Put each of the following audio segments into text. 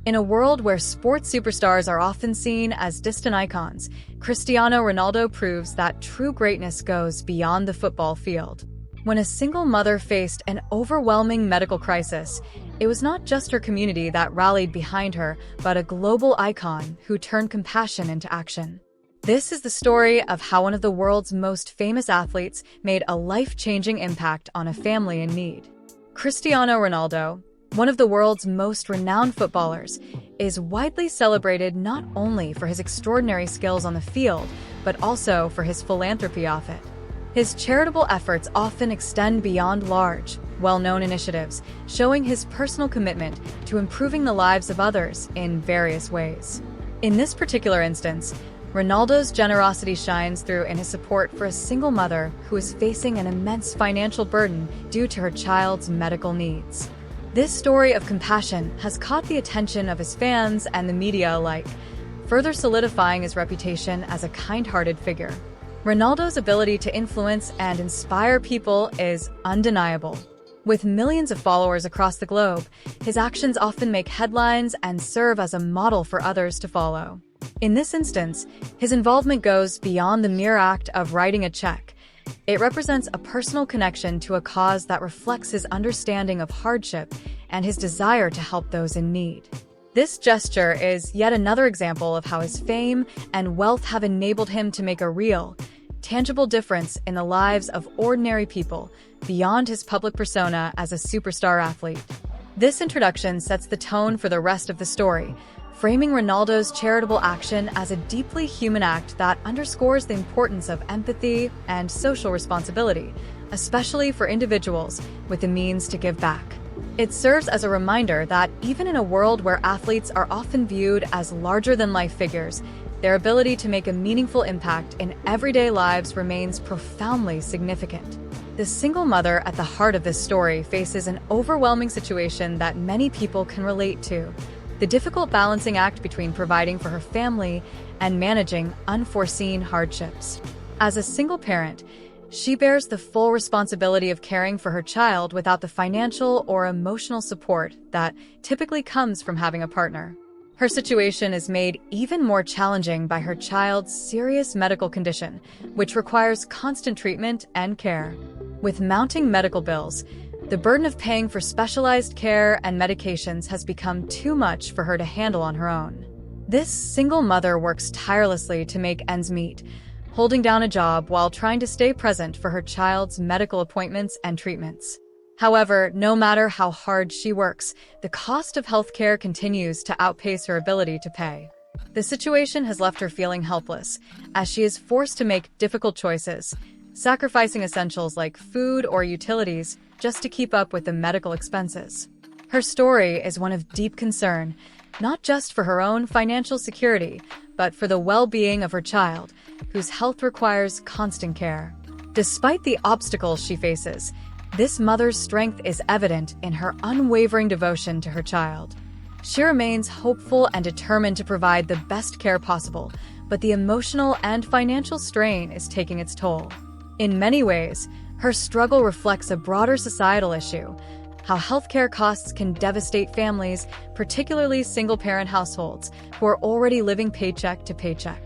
In a world where sports superstars are often seen as distant icons, Cristiano Ronaldo proves that true greatness goes beyond the football field. When a single mother faced an overwhelming medical crisis, it was not just her community that rallied behind her, but a global icon who turned compassion into action. This is the story of how one of the world's most famous athletes made a life-changing impact on a family in need. Cristiano Ronaldo, one of the world's most renowned footballers, is widely celebrated not only for his extraordinary skills on the field, but also for his philanthropy effort. His charitable efforts often extend beyond large, well-known initiatives, showing his personal commitment to improving the lives of others in various ways. In this particular instance, Ronaldo's generosity shines through in his support for a single mother who is facing an immense financial burden due to her child's medical needs. This story of compassion has caught the attention of his fans and the media alike, further solidifying his reputation as a kind-hearted figure. Ronaldo's ability to influence and inspire people is undeniable. With millions of followers across the globe, his actions often make headlines and serve as a model for others to follow. In this instance, his involvement goes beyond the mere act of writing a check. It represents a personal connection to a cause that reflects his understanding of hardship and his desire to help those in need. This gesture is yet another example of how his fame and wealth have enabled him to make a real, tangible difference in the lives of ordinary people beyond his public persona as a superstar athlete. This introduction sets the tone for the rest of the story, framing Ronaldo's charitable action as a deeply human act that underscores the importance of empathy and social responsibility, especially for individuals with the means to give back. It serves as a reminder that even in a world where athletes are often viewed as larger-than-life figures, their ability to make a meaningful impact in everyday lives remains profoundly significant. The single mother at the heart of this story faces an overwhelming situation that many people can relate to: the difficult balancing act between providing for her family and managing unforeseen hardships. As a single parent, she bears the full responsibility of caring for her child without the financial or emotional support that typically comes from having a partner. Her situation is made even more challenging by her child's serious medical condition, which requires constant treatment and care. With mounting medical bills, the burden of paying for specialized care and medications has become too much for her to handle on her own. This single mother works tirelessly to make ends meet, holding down a job while trying to stay present for her child's medical appointments and treatments. However, no matter how hard she works, the cost of healthcare continues to outpace her ability to pay. The situation has left her feeling helpless, as she is forced to make difficult choices, sacrificing essentials like food or utilities just to keep up with the medical expenses. Her story is one of deep concern, not just for her own financial security, but for the well-being of her child, whose health requires constant care. Despite the obstacles she faces, this mother's strength is evident in her unwavering devotion to her child. She remains hopeful and determined to provide the best care possible, but the emotional and financial strain is taking its toll. In many ways, her struggle reflects a broader societal issue: how healthcare costs can devastate families, particularly single-parent households, who are already living paycheck to paycheck.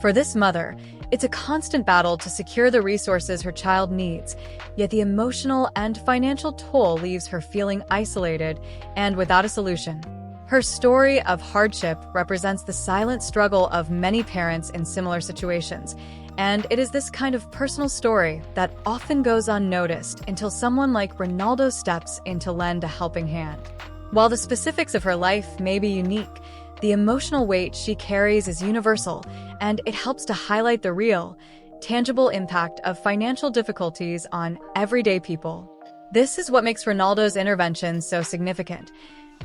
For this mother, it's a constant battle to secure the resources her child needs, yet the emotional and financial toll leaves her feeling isolated and without a solution. Her story of hardship represents the silent struggle of many parents in similar situations, and it is this kind of personal story that often goes unnoticed until someone like Ronaldo steps in to lend a helping hand. While the specifics of her life may be unique, the emotional weight she carries is universal, and it helps to highlight the real, tangible impact of financial difficulties on everyday people. This is what makes Ronaldo's intervention so significant.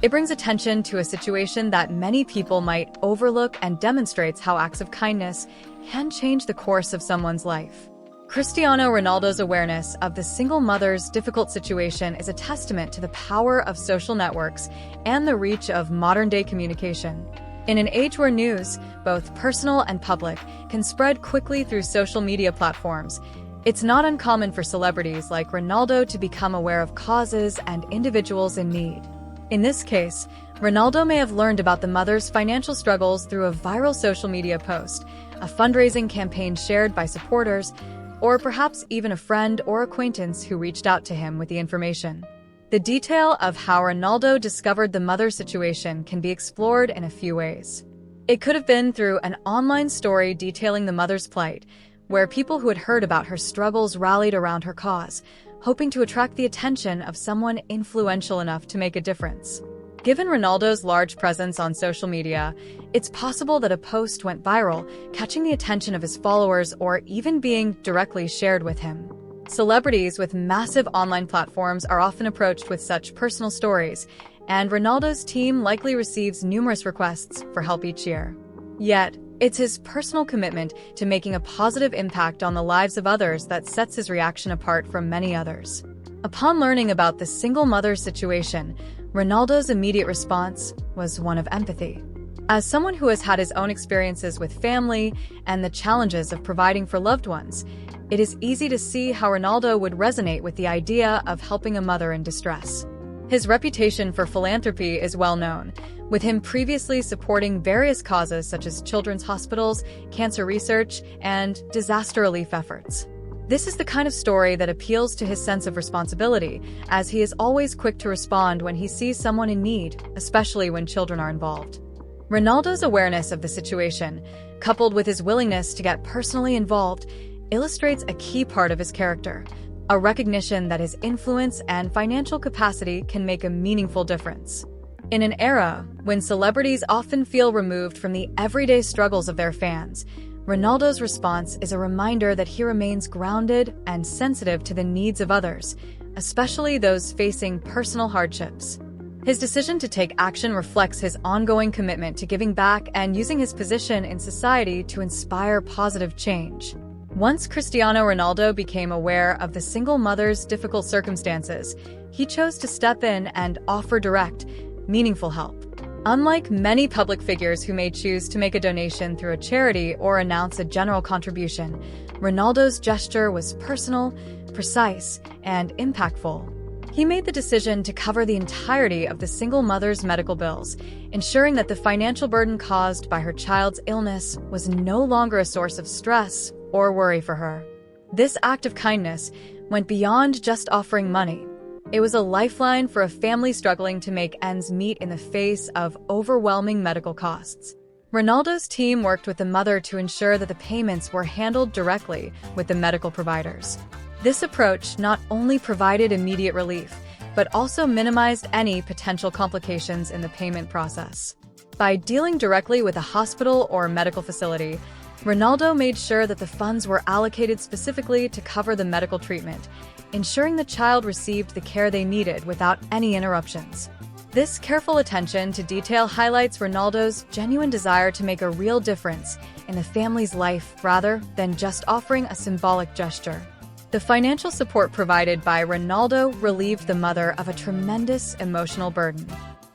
It brings attention to a situation that many people might overlook and demonstrates how acts of kindness can change the course of someone's life. Cristiano Ronaldo's awareness of the single mother's difficult situation is a testament to the power of social networks and the reach of modern-day communication. In an age where news, both personal and public, can spread quickly through social media platforms, it's not uncommon for celebrities like Ronaldo to become aware of causes and individuals in need. In this case, Ronaldo may have learned about the mother's financial struggles through a viral social media post, a fundraising campaign shared by supporters, or perhaps even a friend or acquaintance who reached out to him with the information. The detail of how Ronaldo discovered the mother's situation can be explored in a few ways. It could have been through an online story detailing the mother's plight, where people who had heard about her struggles rallied around her cause, hoping to attract the attention of someone influential enough to make a difference. Given Ronaldo's large presence on social media, it's possible that a post went viral, catching the attention of his followers or even being directly shared with him. Celebrities with massive online platforms are often approached with such personal stories, and Ronaldo's team likely receives numerous requests for help each year. Yet, it's his personal commitment to making a positive impact on the lives of others that sets his reaction apart from many others. Upon learning about the single mother's situation, Ronaldo's immediate response was one of empathy. As someone who has had his own experiences with family and the challenges of providing for loved ones, it is easy to see how Ronaldo would resonate with the idea of helping a mother in distress. His reputation for philanthropy is well known, with him previously supporting various causes such as children's hospitals, cancer research, and disaster relief efforts. This is the kind of story that appeals to his sense of responsibility, as he is always quick to respond when he sees someone in need, especially when children are involved. Ronaldo's awareness of the situation, coupled with his willingness to get personally involved, illustrates a key part of his character, a recognition that his influence and financial capacity can make a meaningful difference. In an era when celebrities often feel removed from the everyday struggles of their fans, Ronaldo's response is a reminder that he remains grounded and sensitive to the needs of others, especially those facing personal hardships. His decision to take action reflects his ongoing commitment to giving back and using his position in society to inspire positive change. Once Cristiano Ronaldo became aware of the single mother's difficult circumstances, he chose to step in and offer direct, meaningful help. Unlike many public figures who may choose to make a donation through a charity or announce a general contribution, Ronaldo's gesture was personal, precise, and impactful. He made the decision to cover the entirety of the single mother's medical bills, ensuring that the financial burden caused by her child's illness was no longer a source of stress or worry for her. This act of kindness went beyond just offering money. It was a lifeline for a family struggling to make ends meet in the face of overwhelming medical costs. Ronaldo's team worked with the mother to ensure that the payments were handled directly with the medical providers. This approach not only provided immediate relief, but also minimized any potential complications in the payment process. By dealing directly with a hospital or medical facility, Ronaldo made sure that the funds were allocated specifically to cover the medical treatment, ensuring the child received the care they needed without any interruptions. This careful attention to detail highlights Ronaldo's genuine desire to make a real difference in the family's life rather than just offering a symbolic gesture. The financial support provided by Ronaldo relieved the mother of a tremendous emotional burden.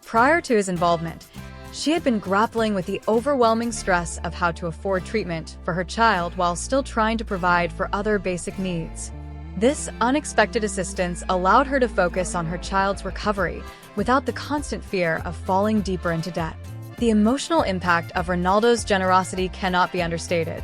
Prior to his involvement, she had been grappling with the overwhelming stress of how to afford treatment for her child while still trying to provide for other basic needs. This unexpected assistance allowed her to focus on her child's recovery without the constant fear of falling deeper into debt. The emotional impact of Ronaldo's generosity cannot be understated.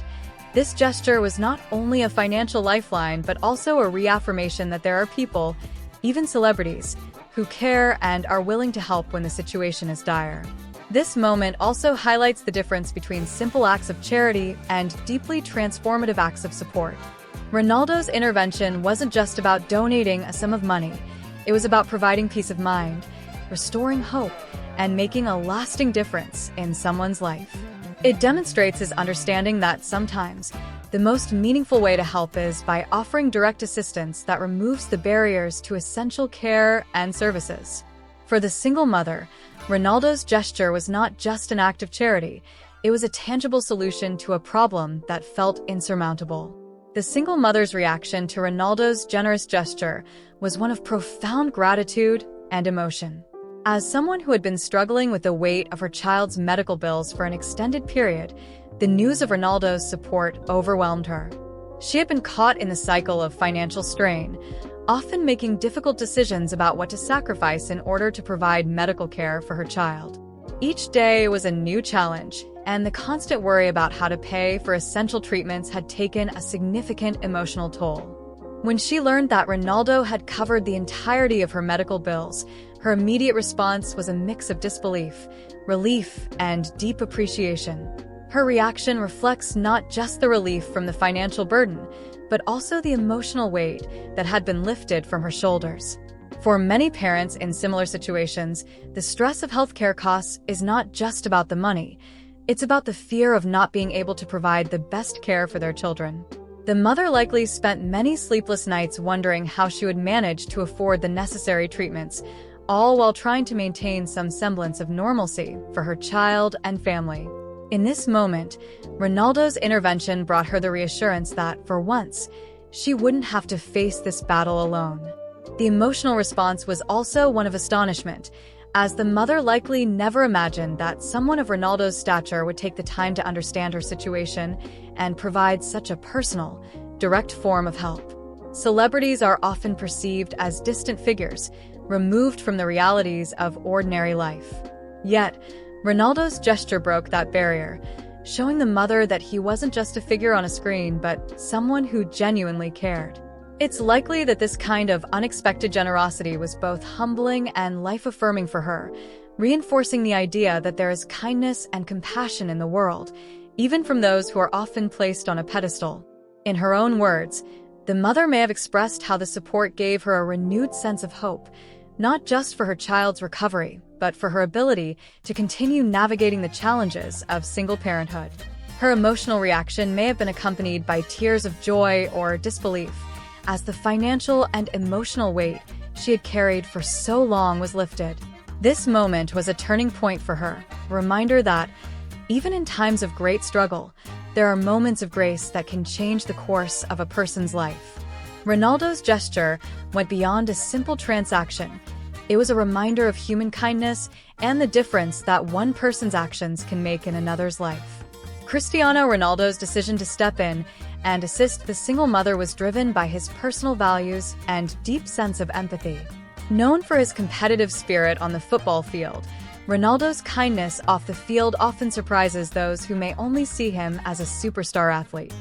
This gesture was not only a financial lifeline but also a reaffirmation that there are people, even celebrities, who care and are willing to help when the situation is dire. This moment also highlights the difference between simple acts of charity and deeply transformative acts of support. Ronaldo's intervention wasn't just about donating a sum of money. It was about providing peace of mind, restoring hope, and making a lasting difference in someone's life. It demonstrates his understanding that sometimes the most meaningful way to help is by offering direct assistance that removes the barriers to essential care and services. For the single mother, Ronaldo's gesture was not just an act of charity, it was a tangible solution to a problem that felt insurmountable. The single mother's reaction to Ronaldo's generous gesture was one of profound gratitude and emotion. As someone who had been struggling with the weight of her child's medical bills for an extended period, the news of Ronaldo's support overwhelmed her. She had been caught in the cycle of financial strain, often making difficult decisions about what to sacrifice in order to provide medical care for her child. Each day was a new challenge, and the constant worry about how to pay for essential treatments had taken a significant emotional toll. When she learned that Ronaldo had covered the entirety of her medical bills, her immediate response was a mix of disbelief, relief, and deep appreciation. Her reaction reflects not just the relief from the financial burden, but also the emotional weight that had been lifted from her shoulders. For many parents in similar situations, the stress of healthcare costs is not just about the money. It's about the fear of not being able to provide the best care for their children. The mother likely spent many sleepless nights wondering how she would manage to afford the necessary treatments, all while trying to maintain some semblance of normalcy for her child and family. In this moment, Ronaldo's intervention brought her the reassurance that, for once, she wouldn't have to face this battle alone. The emotional response was also one of astonishment, as the mother likely never imagined that someone of Ronaldo's stature would take the time to understand her situation and provide such a personal, direct form of help. Celebrities are often perceived as distant figures, removed from the realities of ordinary life. Yet, Ronaldo's gesture broke that barrier, showing the mother that he wasn't just a figure on a screen, but someone who genuinely cared. It's likely that this kind of unexpected generosity was both humbling and life-affirming for her, reinforcing the idea that there is kindness and compassion in the world, even from those who are often placed on a pedestal. In her own words, the mother may have expressed how the support gave her a renewed sense of hope, not just for her child's recovery, but for her ability to continue navigating the challenges of single parenthood. Her emotional reaction may have been accompanied by tears of joy or disbelief, as the financial and emotional weight she had carried for so long was lifted. This moment was a turning point for her, a reminder that, even in times of great struggle, there are moments of grace that can change the course of a person's life. Ronaldo's gesture went beyond a simple transaction. It was a reminder of human kindness and the difference that one person's actions can make in another's life. Cristiano Ronaldo's decision to step in and assist the single mother was driven by his personal values and deep sense of empathy. Known for his competitive spirit on the football field, Ronaldo's kindness off the field often surprises those who may only see him as a superstar athlete.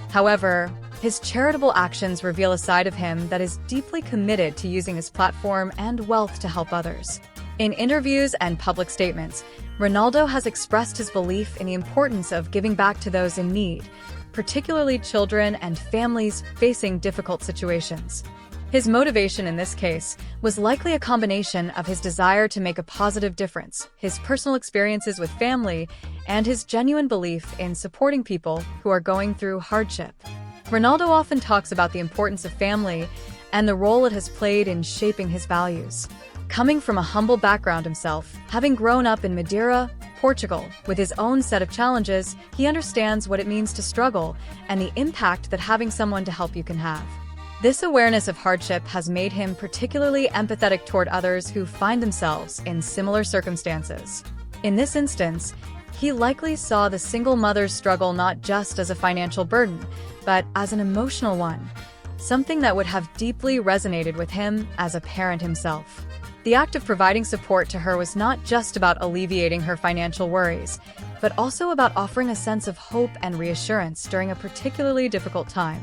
However, his charitable actions reveal a side of him that is deeply committed to using his platform and wealth to help others. In interviews and public statements, Ronaldo has expressed his belief in the importance of giving back to those in need, particularly children and families facing difficult situations. His motivation in this case was likely a combination of his desire to make a positive difference, his personal experiences with family, and his genuine belief in supporting people who are going through hardship. Ronaldo often talks about the importance of family and the role it has played in shaping his values. Coming from a humble background himself, having grown up in Madeira, Portugal, with his own set of challenges, he understands what it means to struggle and the impact that having someone to help you can have. This awareness of hardship has made him particularly empathetic toward others who find themselves in similar circumstances. In this instance, he likely saw the single mother's struggle not just as a financial burden, but as an emotional one, something that would have deeply resonated with him as a parent himself. The act of providing support to her was not just about alleviating her financial worries, but also about offering a sense of hope and reassurance during a particularly difficult time.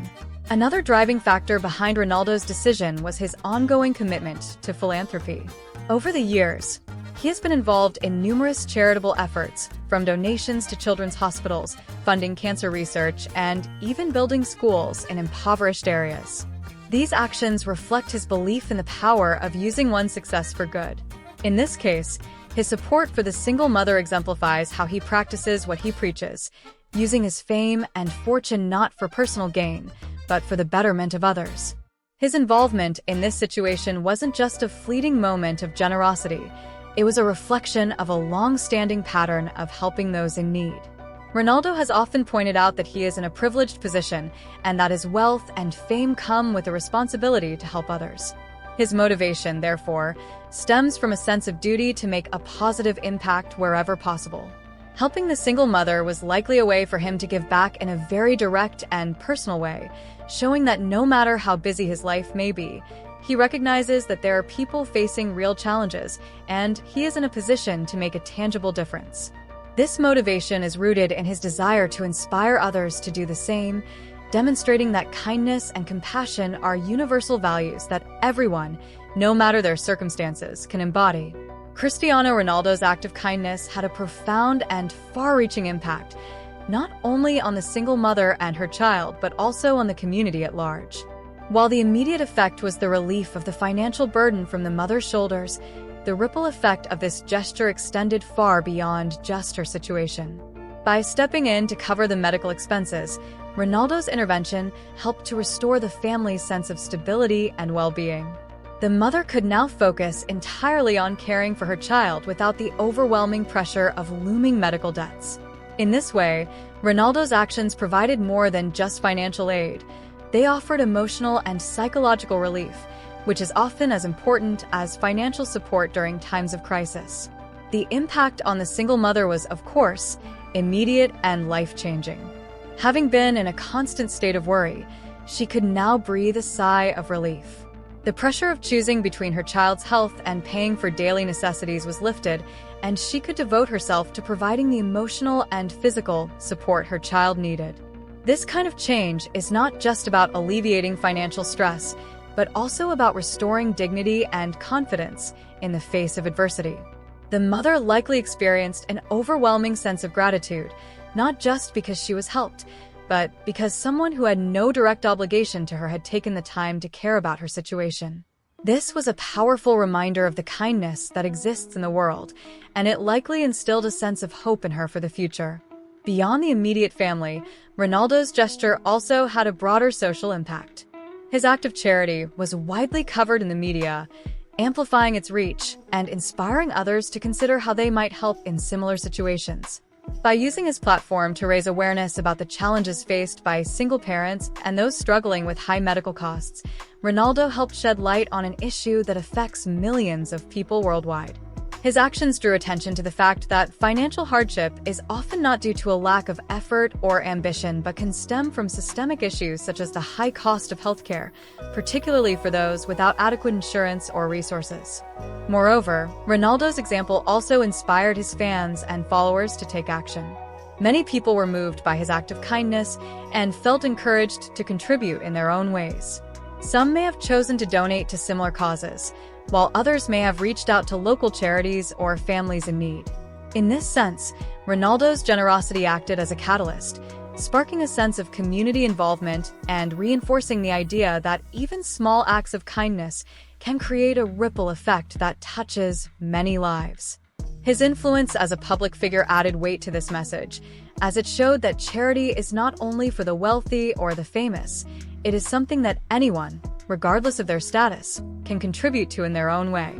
Another driving factor behind Ronaldo's decision was his ongoing commitment to philanthropy. Over the years, he has been involved in numerous charitable efforts, from donations to children's hospitals, funding cancer research, and even building schools in impoverished areas. These actions reflect his belief in the power of using one's success for good. In this case, his support for the single mother exemplifies how he practices what he preaches, using his fame and fortune not for personal gain, but for the betterment of others. His involvement in this situation wasn't just a fleeting moment of generosity. It was a reflection of a long-standing pattern of helping those in need. Ronaldo has often pointed out that he is in a privileged position and that his wealth and fame come with a responsibility to help others. His motivation, therefore, stems from a sense of duty to make a positive impact wherever possible. Helping the single mother was likely a way for him to give back in a very direct and personal way, showing that no matter how busy his life may be, He recognizes that there are people facing real challenges, and he is in a position to make a tangible difference. This motivation is rooted in his desire to inspire others to do the same, demonstrating that kindness and compassion are universal values that everyone, no matter their circumstances, can embody. Cristiano Ronaldo's act of kindness had a profound and far-reaching impact, not only on the single mother and her child, but also on the community at large. While the immediate effect was the relief of the financial burden from the mother's shoulders, the ripple effect of this gesture extended far beyond just her situation. By stepping in to cover the medical expenses, Ronaldo's intervention helped to restore the family's sense of stability and well-being. The mother could now focus entirely on caring for her child without the overwhelming pressure of looming medical debts. In this way, Ronaldo's actions provided more than just financial aid. They offered emotional and psychological relief, which is often as important as financial support during times of crisis. The impact on the single mother was, of course, immediate and life-changing. Having been in a constant state of worry, she could now breathe a sigh of relief. The pressure of choosing between her child's health and paying for daily necessities was lifted, and she could devote herself to providing the emotional and physical support her child needed. This kind of change is not just about alleviating financial stress, but also about restoring dignity and confidence in the face of adversity. The mother likely experienced an overwhelming sense of gratitude, not just because she was helped, but because someone who had no direct obligation to her had taken the time to care about her situation. This was a powerful reminder of the kindness that exists in the world, and it likely instilled a sense of hope in her for the future. Beyond the immediate family, Ronaldo's gesture also had a broader social impact. His act of charity was widely covered in the media, amplifying its reach and inspiring others to consider how they might help in similar situations. By using his platform to raise awareness about the challenges faced by single parents and those struggling with high medical costs, Ronaldo helped shed light on an issue that affects millions of people worldwide. His actions drew attention to the fact that financial hardship is often not due to a lack of effort or ambition, but can stem from systemic issues such as the high cost of healthcare, particularly for those without adequate insurance or resources. Moreover, Ronaldo's example also inspired his fans and followers to take action. Many people were moved by his act of kindness and felt encouraged to contribute in their own ways. Some may have chosen to donate to similar causes, while others may have reached out to local charities or families in need. In this sense, Ronaldo's generosity acted as a catalyst, sparking a sense of community involvement and reinforcing the idea that even small acts of kindness can create a ripple effect that touches many lives. His influence as a public figure added weight to this message, as it showed that charity is not only for the wealthy or the famous, it is something that anyone, regardless of their status, can contribute to in their own way.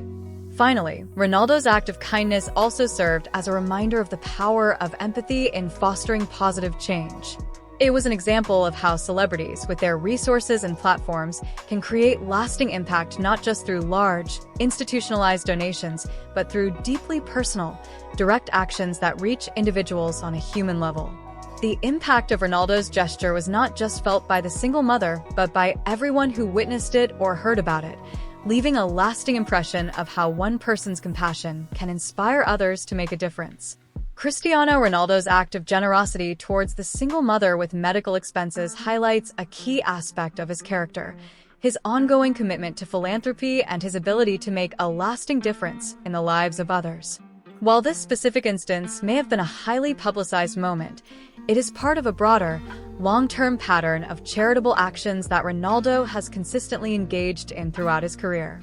Finally, Ronaldo's act of kindness also served as a reminder of the power of empathy in fostering positive change. It was an example of how celebrities, with their resources and platforms, can create lasting impact not just through large, institutionalized donations, but through deeply personal, direct actions that reach individuals on a human level. The impact of Ronaldo's gesture was not just felt by the single mother, but by everyone who witnessed it or heard about it, leaving a lasting impression of how one person's compassion can inspire others to make a difference. Cristiano Ronaldo's act of generosity towards the single mother with medical expenses highlights a key aspect of his character: his ongoing commitment to philanthropy and his ability to make a lasting difference in the lives of others. While this specific instance may have been a highly publicized moment, it is part of a broader, long-term pattern of charitable actions that Ronaldo has consistently engaged in throughout his career.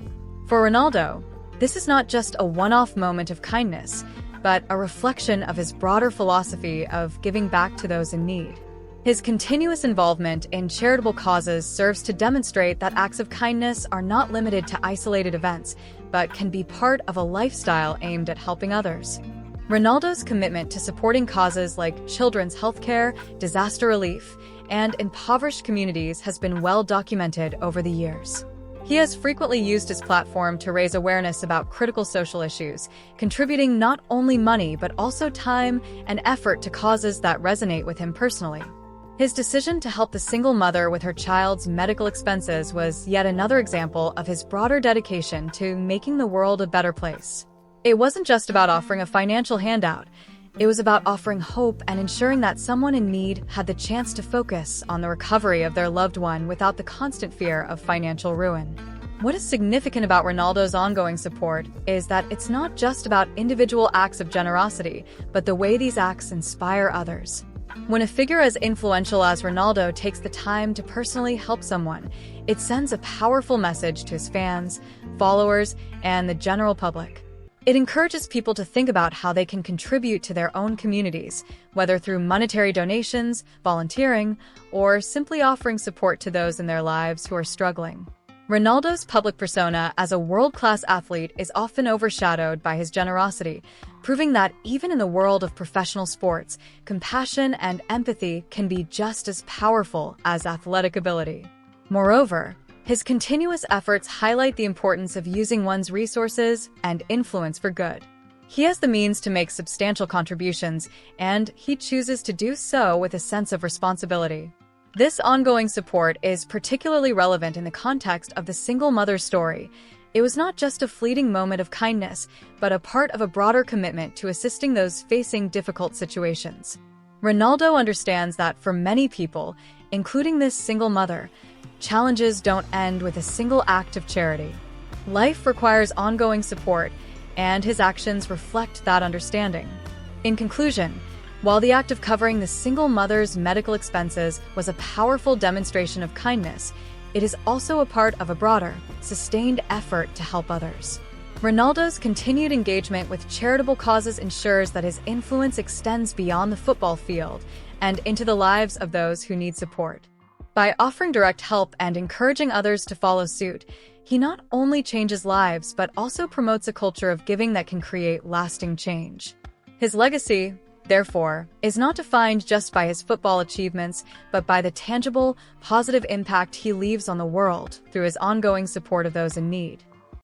For Ronaldo, this is not just a one-off moment of kindness, but a reflection of his broader philosophy of giving back to those in need. His continuous involvement in charitable causes serves to demonstrate that acts of kindness are not limited to isolated events, but can be part of a lifestyle aimed at helping others. Ronaldo's commitment to supporting causes like children's healthcare, disaster relief, and impoverished communities has been well documented over the years. He has frequently used his platform to raise awareness about critical social issues, contributing not only money but also time and effort to causes that resonate with him personally. His decision to help the single mother with her child's medical expenses was yet another example of his broader dedication to making the world a better place. It wasn't just about offering a financial handout. It was about offering hope and ensuring that someone in need had the chance to focus on the recovery of their loved one without the constant fear of financial ruin. What is significant about Ronaldo's ongoing support is that it's not just about individual acts of generosity, but the way these acts inspire others. When a figure as influential as Ronaldo takes the time to personally help someone, it sends a powerful message to his fans, followers, and the general public. It encourages people to think about how they can contribute to their own communities, whether through monetary donations, volunteering, or simply offering support to those in their lives who are struggling. Ronaldo's public persona as a world-class athlete is often overshadowed by his generosity, proving that even in the world of professional sports, compassion and empathy can be just as powerful as athletic ability. Moreover, his continuous efforts highlight the importance of using one's resources and influence for good. He has the means to make substantial contributions, and he chooses to do so with a sense of responsibility. This ongoing support is particularly relevant in the context of the single mother's story. It was not just a fleeting moment of kindness, but a part of a broader commitment to assisting those facing difficult situations. Ronaldo understands that for many people, including this single mother, challenges don't end with a single act of charity. Life requires ongoing support, and his actions reflect that understanding. In conclusion, while the act of covering the single mother's medical expenses was a powerful demonstration of kindness, it is also a part of a broader, sustained effort to help others. Ronaldo's continued engagement with charitable causes ensures that his influence extends beyond the football field and into the lives of those who need support. By offering direct help and encouraging others to follow suit, he not only changes lives but also promotes a culture of giving that can create lasting change. His legacy, therefore, is not defined just by his football achievements, but by the tangible, positive impact he leaves on the world through his ongoing support of those in need.